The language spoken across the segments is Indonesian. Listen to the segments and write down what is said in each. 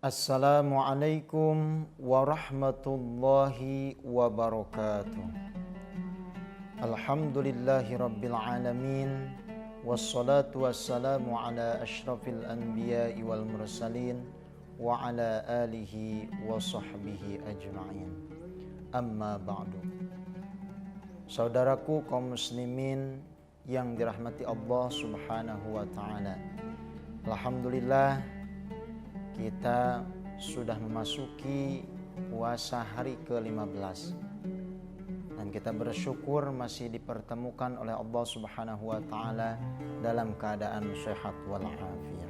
Assalamualaikum warahmatullahi wabarakatuh. Alhamdulillahi rabbil alamin. Wassalatu wassalamu ala ashrafil anbiya'i wal mursalin wa ala alihi wa sahbihi ajma'in. Amma ba'du. Saudaraku kaum muslimin yang dirahmati Allah subhanahu wa ta'ala, alhamdulillah kita sudah memasuki puasa hari ke-15 dan kita bersyukur masih dipertemukan oleh Allah Subhanahu wa taala dalam keadaan sehat walafiat.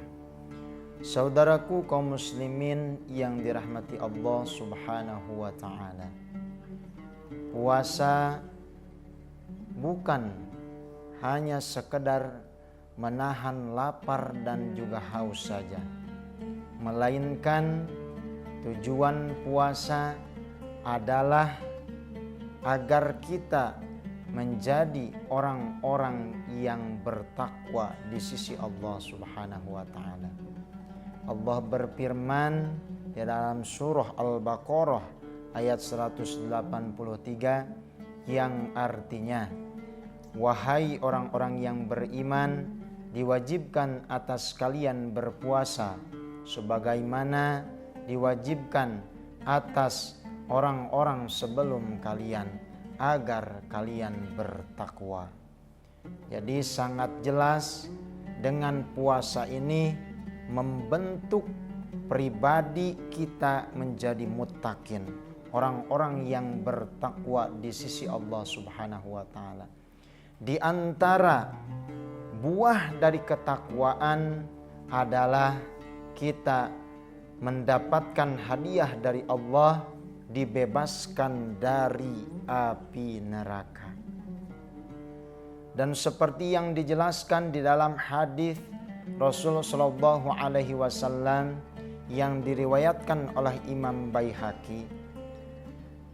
Saudaraku kaum muslimin yang dirahmati Allah Subhanahu wa taala, puasa bukan hanya sekedar menahan lapar dan juga haus saja, melainkan tujuan puasa adalah agar kita menjadi orang-orang yang bertakwa di sisi Allah Subhanahu wa taala. Allah berfirman di dalam surah Al-Baqarah ayat 183 yang artinya, wahai orang-orang yang beriman, diwajibkan atas kalian berpuasa sebagaimana diwajibkan atas orang-orang sebelum kalian agar kalian bertakwa. Jadi sangat jelas dengan puasa ini membentuk pribadi kita menjadi muttaqin, orang-orang yang bertakwa di sisi Allah Subhanahu wa taala. Di antara buah dari ketakwaan adalah kita mendapatkan hadiah dari Allah, dibebaskan dari api neraka. Dan seperti yang dijelaskan di dalam hadis Rasul sallallahu alaihi wasallam yang diriwayatkan oleh Imam Baihaqi,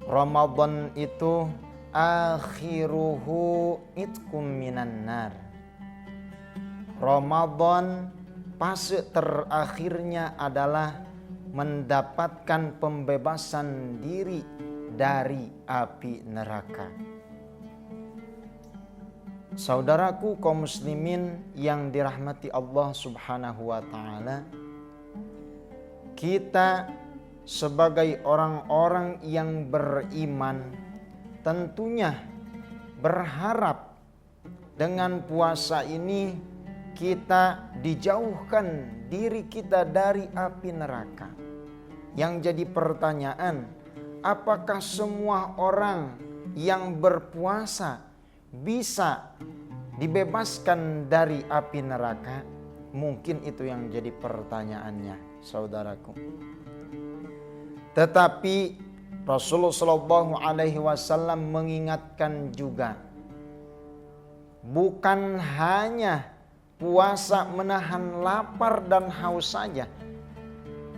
Ramadan itu akhiruhu itkum minan nar. Ramadan fase terakhirnya adalah mendapatkan pembebasan diri dari api neraka. Saudaraku kaum muslimin yang dirahmati Allah Subhanahu wa taala, kita sebagai orang-orang yang beriman tentunya berharap dengan puasa ini kita dijauhkan diri kita dari api neraka. Yang jadi pertanyaan, apakah semua orang yang berpuasa bisa dibebaskan dari api neraka? Mungkin itu yang jadi pertanyaannya, saudaraku. Tetapi Rasulullah Shallallahu Alaihi Wasallam mengingatkan juga, bukan hanya puasa menahan lapar dan haus saja,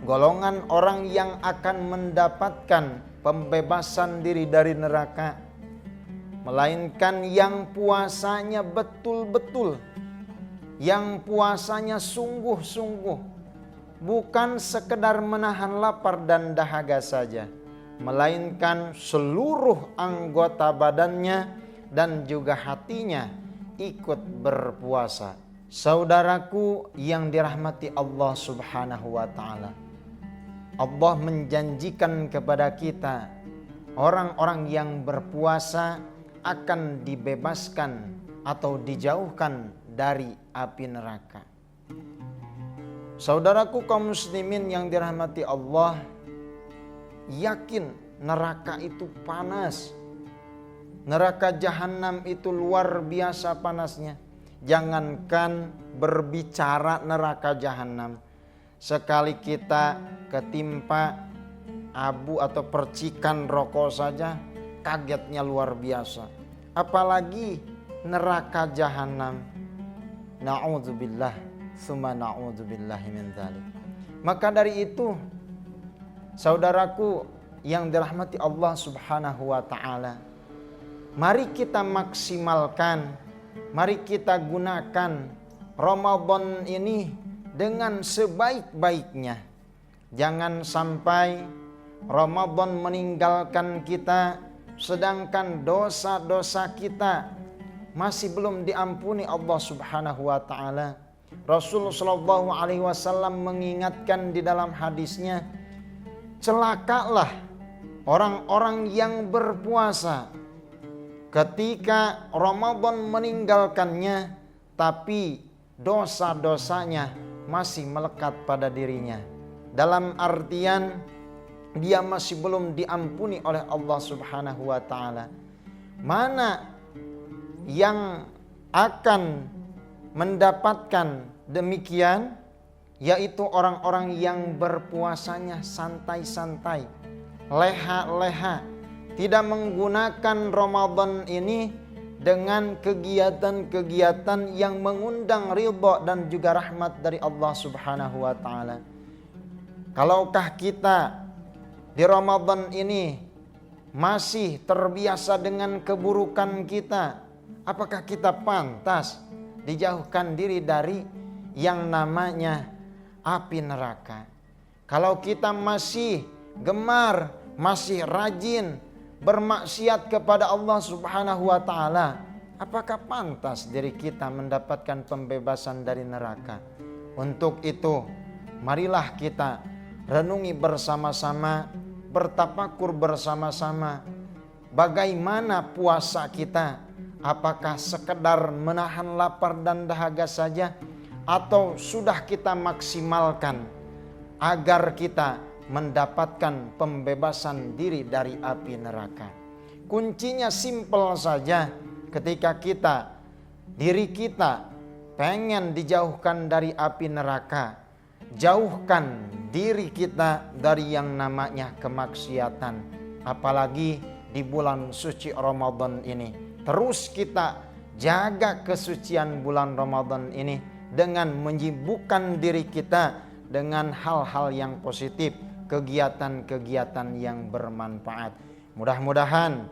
golongan orang yang akan mendapatkan pembebasan diri dari neraka, melainkan yang puasanya betul-betul, yang puasanya sungguh-sungguh, bukan sekedar menahan lapar dan dahaga saja, melainkan seluruh anggota badannya dan juga hatinya ikut berpuasa. Saudaraku yang dirahmati Allah Subhanahu wa taala, Allah menjanjikan kepada kita orang-orang yang berpuasa akan dibebaskan atau dijauhkan dari api neraka. Saudaraku kaum muslimin yang dirahmati Allah, yakin neraka itu panas. Neraka jahanam itu luar biasa panasnya. Jangankan berbicara neraka jahanam, sekali kita ketimpa abu atau percikan rokok saja kagetnya luar biasa, apalagi neraka jahanam. Na'udzubillah summa na'udzubillahi min dzalik. Maka dari itu, saudaraku yang dirahmati Allah Subhanahu wa taala, mari kita maksimalkan, mari kita gunakan Ramadan ini dengan sebaik-baiknya. Jangan sampai Ramadan meninggalkan kita sedangkan dosa-dosa kita masih belum diampuni Allah Subhanahu wa taala. Rasul sallallahu alaihi wasallam mengingatkan di dalam hadisnya, celakalah orang-orang yang berpuasa ketika Ramadan meninggalkannya tapi dosa-dosanya masih melekat pada dirinya. Dalam artian dia masih belum diampuni oleh Allah Subhanahu wa taala. Mana yang akan mendapatkan demikian, yaitu orang-orang yang berpuasanya santai-santai, leha-leha, tidak menggunakan Ramadan ini dengan kegiatan-kegiatan yang mengundang ridha dan juga rahmat dari Allah Subhanahu wa taala. Kalaukah kita di Ramadan ini masih terbiasa dengan keburukan kita, apakah kita pantas dijauhkan diri dari yang namanya api neraka? Kalau kita masih gemar, masih rajin bermaksiat kepada Allah Subhanahu wa taala, apakah pantas diri kita mendapatkan pembebasan dari neraka? Untuk itu, marilah kita renungi bersama-sama, bertafakur bersama-sama bagaimana puasa kita. Apakah sekedar menahan lapar dan dahaga saja, atau sudah kita maksimalkan agar kita mendapatkan pembebasan diri dari api neraka? Kuncinya simpel saja. Ketika diri kita pengen dijauhkan dari api neraka, jauhkan diri kita dari yang namanya kemaksiatan. Apalagi di bulan suci Ramadan ini, terus kita jaga kesucian bulan Ramadan ini dengan menyibukkan diri kita dengan hal-hal yang positif, kegiatan-kegiatan yang bermanfaat. Mudah-mudahan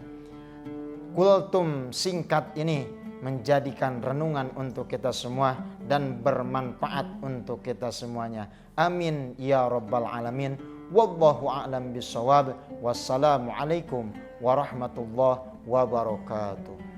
kultum singkat ini menjadikan renungan untuk kita semua dan bermanfaat untuk kita semuanya. Amin ya rabbal alamin. Wallahu a'lam bishawab. Wassalamualaikum warahmatullahi wabarakatuh.